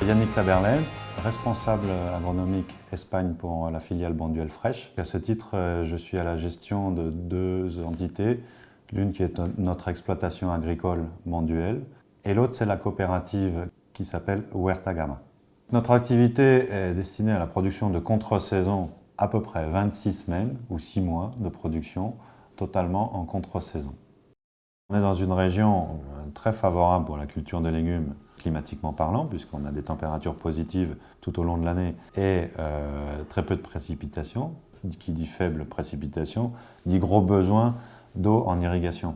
Yannick Taberlet, responsable agronomique Espagne pour la filiale Bonduelle Fresh. À ce titre, je suis à la gestion de deux entités, l'une qui est notre exploitation agricole Bonduelle et l'autre c'est la coopérative qui s'appelle Huerta Gama. Notre activité est destinée à la production de contre-saison, à peu près 26 semaines ou 6 mois de production, totalement en contre-saison. On est dans une région très favorable pour la culture de légumes, climatiquement parlant, puisqu'on a des températures positives tout au long de l'année et très peu de précipitations. Qui dit faible précipitation, dit gros besoin d'eau en irrigation.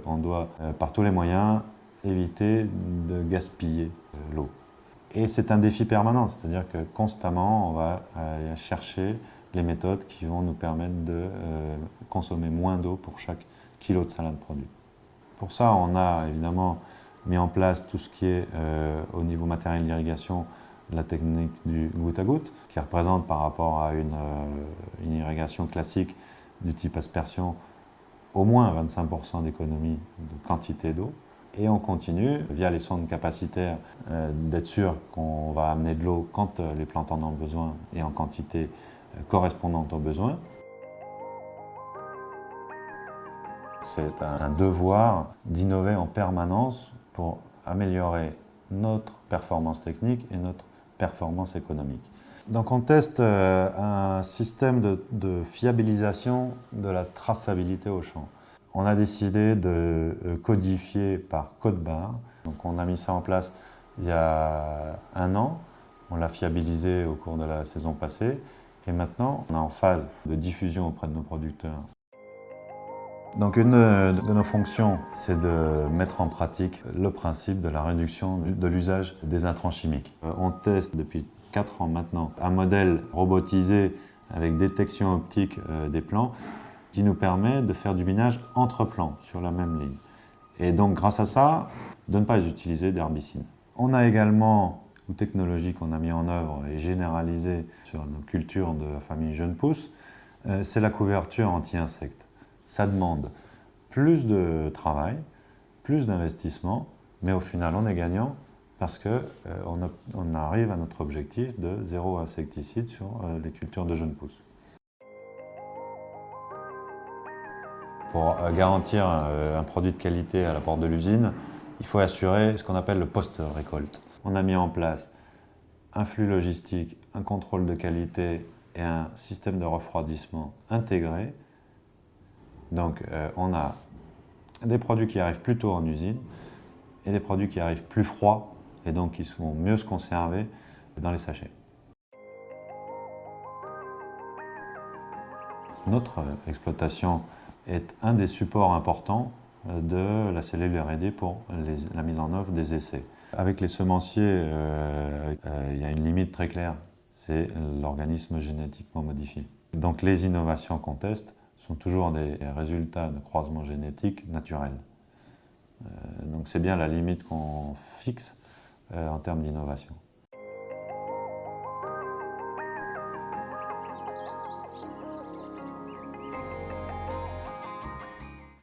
On doit, par tous les moyens, éviter de gaspiller l'eau. Et c'est un défi permanent, c'est-à-dire que constamment, on va aller chercher les méthodes qui vont nous permettre de consommer moins d'eau pour chaque kilo de salade produite. Pour ça, on a évidemment mis en place tout ce qui est au niveau matériel d'irrigation, la technique du goutte à goutte, qui représente par rapport à une irrigation classique du type aspersion au moins 25% d'économie de quantité d'eau. Et on continue, via les sondes capacitaires, d'être sûr qu'on va amener de l'eau quand les plantes en ont besoin et en quantité correspondante aux besoins. C'est un devoir d'innover en permanence pour améliorer notre performance technique et notre performance économique. Donc on teste un système de fiabilisation de la traçabilité au champ. On a décidé de codifier par code-barre. Donc on a mis ça en place il y a 1 an. On l'a fiabilisé au cours de la saison passée. Et maintenant, on est en phase de diffusion auprès de nos producteurs. Donc une de nos fonctions, c'est de mettre en pratique le principe de la réduction de l'usage des intrants chimiques. On teste depuis 4 ans maintenant un modèle robotisé avec détection optique des plants qui nous permet de faire du binage entre plants sur la même ligne. Et donc grâce à ça, de ne pas utiliser d'herbicides. On a également une technologie qu'on a mis en œuvre et généralisée sur nos cultures de la famille Jeunes Pousses, c'est la couverture anti-insectes. Ça demande plus de travail, plus d'investissement, mais au final on est gagnant parce qu'on arrive à notre objectif de 0 insecticide sur les cultures de jeunes pousses. Pour garantir un produit de qualité à la porte de l'usine, il faut assurer ce qu'on appelle le post-récolte. On a mis en place un flux logistique, un contrôle de qualité et un système de refroidissement intégré. Donc on a des produits qui arrivent plus tôt en usine et des produits qui arrivent plus froids et donc qui sont mieux se conserver dans les sachets. Notre exploitation est un des supports importants de la cellule R&D pour la mise en œuvre des essais. Avec les semenciers, il y a une limite très claire, c'est l'organisme génétiquement modifié. Donc les innovations qu'on teste sont toujours des résultats de croisement génétique naturel. Donc c'est bien la limite qu'on fixe en termes d'innovation.